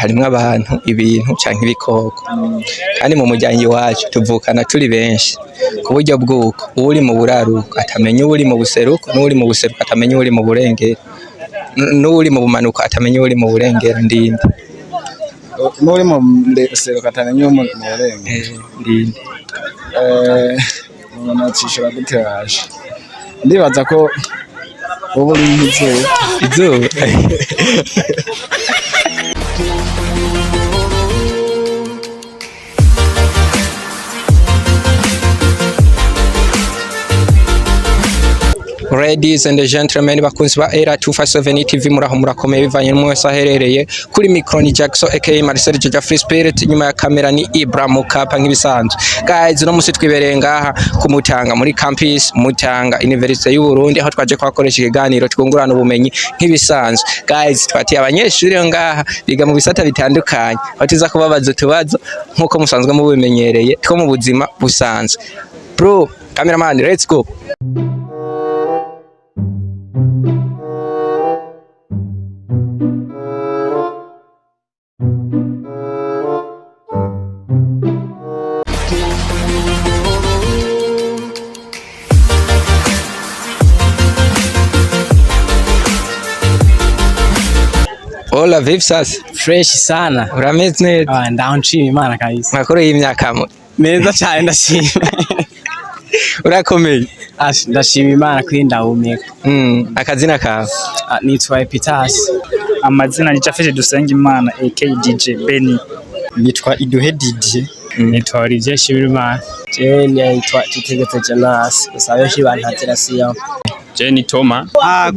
harimwo abantu ibintu canke ibikoko kandi mu muryango wacu tuvukana turi benshi ku buryo bw'uko uri mu buraruko atamenya uri mu buseruko n'uri mu buseruko atamenya uri mu burengero n'uri mu bumanuko atamenya uri mu burengero ndinde n'uri mu buseruko atamenya uri mu burengero ndinde nacishura gute waje ndibaza ko ubu uri izuba Ladies and gentlemen bakunzi ba Era 257 TV muraho murakomeye bivanye n'umwese aherereye kuri micro ni Jackson aka Marcel Jaja Free Spirit nyuma ya kamera ni Ibrahim Kapa nkibisanzwe. Guys no musi twibereye ngaha kumutanga muri campus Mutanga University y'u Burundi aho twaje kwakoresha ikiganiro twungurana ubumenyi nkibisanzwe. Guys twatiye abanyeshuri ngaha biga mu bisata bitandukanye batiza kubabaza utubazo nkuko musanzwe mu bimenyereye two mu buzima busanzwe. Bro, cameraman, let's go. Hola vipsas fresh sana urameze neza ndahunshima Imana kabisa makuru y'imyaka neza cyane ndashima urakomeye ndashima Imana kwinda humeka akazina kawe nitwa Epitas amazina ni Jafete Dusenga Imana aka DJ Benny nitwa Iduhe Didier nitwa Olivier Shibimana je nitwa Tutegetse Jonas usabe shibantazira siyo Jenny Toma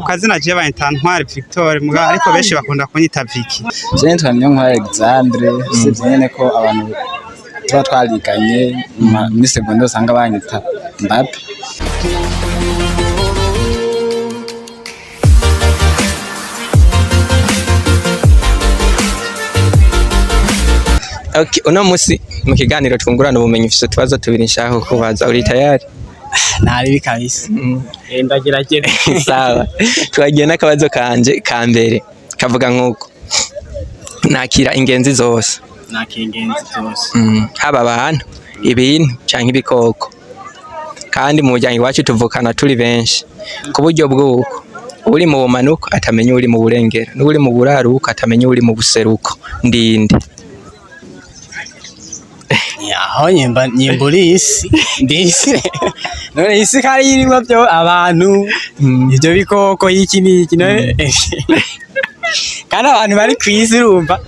kazina je bayita Ntwari Victor muga ariko benshi bakunda kunyita Vicky je nitwa Ntwari Alexandre sivyenene ko abantu tuba twariganye muri secondaire usanga banyita Mbappe. Okay, uno musi mu kiganiro twungurana ubumenyi ufise tubazo tubiri nshaka kubaza uri tayari? Nari kabisa. Ndagerageza. Sawa. Twagiye n'akabazo kanje ka mbere kavuga nkuko nakira ingenzi zose. Nakira ingenzi zose. Haba abantu ibintu canke ibikoko. Kandi mu muryango wacu tuvukana turi benshi ku buryo bw'uko uri mu bumanuko atamenya uri mu burengero n'uri mu buraruko atamenya uri mu buseruko ndinde. Yaho nyimburi isi ndisi none isi kari irimo byo abantu ibyo bikoko iki niki none kana abantu bari kwisi urumva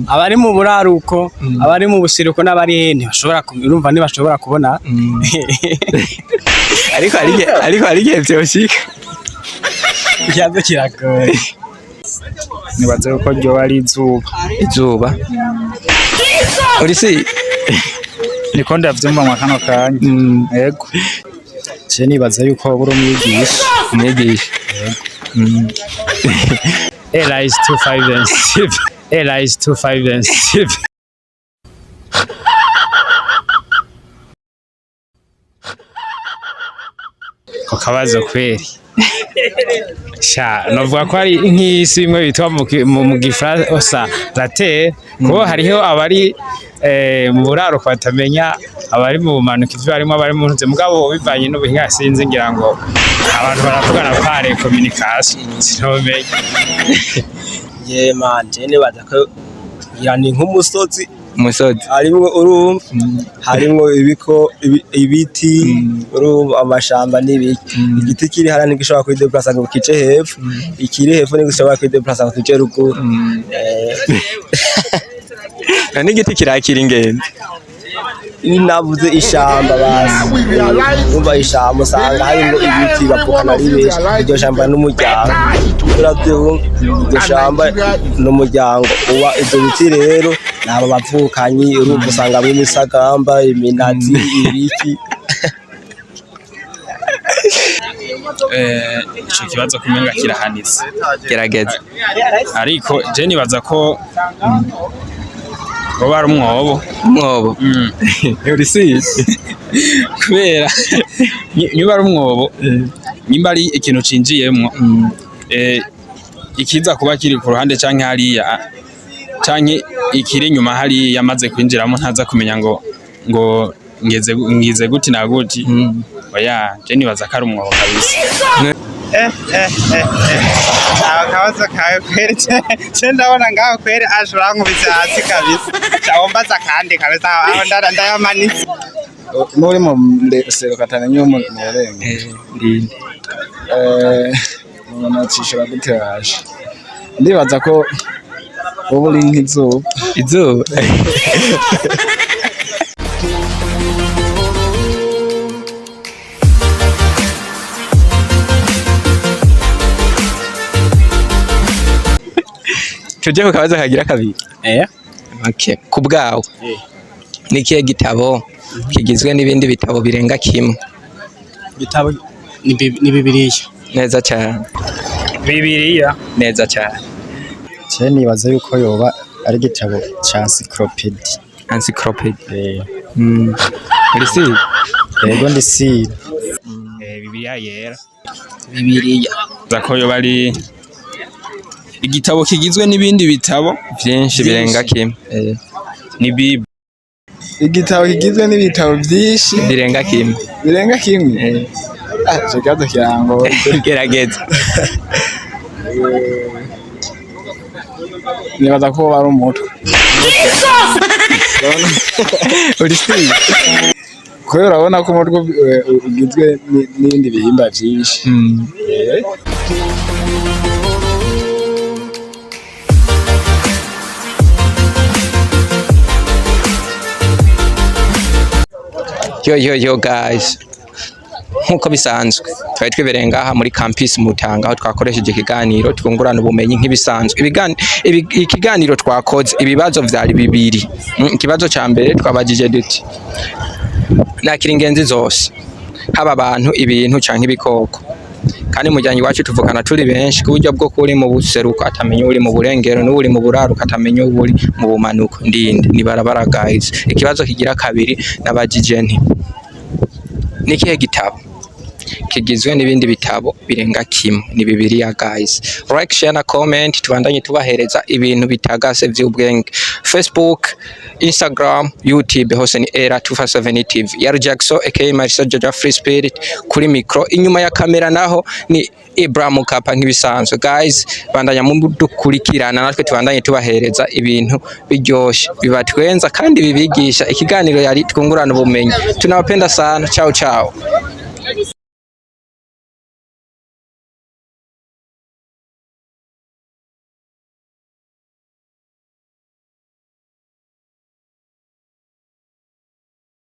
abari mu buraruko abari mu buseruko n'abari hene bashobora urumva ntibashobora kubona ariko ari byoshika ikibazo kiragoye nibaze ko ryo ari izuba urisi niko ndavyumva mu kano kanya yego je nibaza yuko buri umwigisha Ela is 257 Ela is 257 ko kabazo kweri sha novuga ko ari nk'isi imwe bitwa mu Gifaransa la terre ko hariho abari mu buraro kwatamenya abari mu bumanuka ivyo barimo abari mu ntuze mugabo bivanye n'ubuhinga sinzi ngira ngo abantu baravugana pare communication sinomenye ye man je nibaza ko yani nk'umusozi harimo urumva harimo ibiti urumva amashamba n'ibiki igiti kiri harani gishobora kwideplacer ngo kice hepfo ikiri hepfo ni gishobora kwideplacer ngo kice ruguru nani igiti kirakira ingendo navuze ishamba basi umva ishamba usanga harimo ibiti bapfukana ari benshi iryo shamba n'umuryango uravyo iryo shamba n'umuryango uba ivyo biti rero nabo bapfukanyi urumva usanga mu misagamba iminazi ibiki ico kibazo kumenga kirahanitse gerageza ariko je nibaza ko bari umwobo urisi kubera niba ari umwobo nimba ari ikintu cinjiyemwo ikiza kuba kiri ku ruhande canke hariya canke ikiri inyuma hari yamaze kwinjiramo ntaza kumenya ngo ngize guti na guti oya je nibaza ko ari umwobo kabisa akabazo kawe kweri je ndabona ngaho kweri ashobora nkubise hasi kabisa cyawombaza kandi kabisa aho ndayamanitse muri mu ndesero katamenya umurenge ndinde nacishura guteraje ndibaza ko ubu uri nk'izuba izuba tuje ku kabazo kagira kabiri okay kubgawo nikiye gitabo kigizwe n'ibindi bitabo birenga kimwe Bitabo ni Bibiliya. neza cyane Bibiliya neza cyane je nibaza yuko yoba ari igitabo ca encyclopedia urisi yego ndisi Bibiliya yera Bibiliya. zako yo bari igitabo kigizwe n'ibindi bitabo byinshi birenga kimwe ni Bible igitabo kigizwe n'ibitabo byinshi birenga kimwe je gato kirango gerageza nibaza ko ari umutwe urisi kubera urabona ko umutwe ugizwe n'ibindi bihimba byinshi yo guys nkuko bisanzwe twari twibereye ngaha muri campus Mutanga aho twakoresheje ikiganiro twungurana ubumenyi nk'ibisanzwe ikiganiro twakoze ibibazo vyari bibiri ikibazo ca mbere twabajije duti nakira ingenzi zose haba abantu ibintu canke ibikoko kandi mujyanyi wacu tuvukana turi benshi ku buryo bwo kuri mu buseruko atamenya uri mu burengero n'uri mu buraruko atamenya uri mu bumanuko ndinde ni barabara guys ikibazo kigira kabiri nabajije nti nikihe gitabo kigizwe n'ibindi bitabo birenga kimwe ni Bibiliya guys like share na comment tubandanye tubahereza ibintu bitagase vy'ubwenge Facebook Instagram YouTube hose ni era 257 TV ya Jackson aka Marcel Joja Free Spirit kuri micro inyuma ya kamera naho ni Ibrahim Kapa nkibisanzwe guys bandanya mudukurikirana natwe tubandanye tubahereza ibintu biryoshe bibatwenza kandi bibigisha ikiganiro yari twungurana ubumenyi tunabapenda sana ciao ciao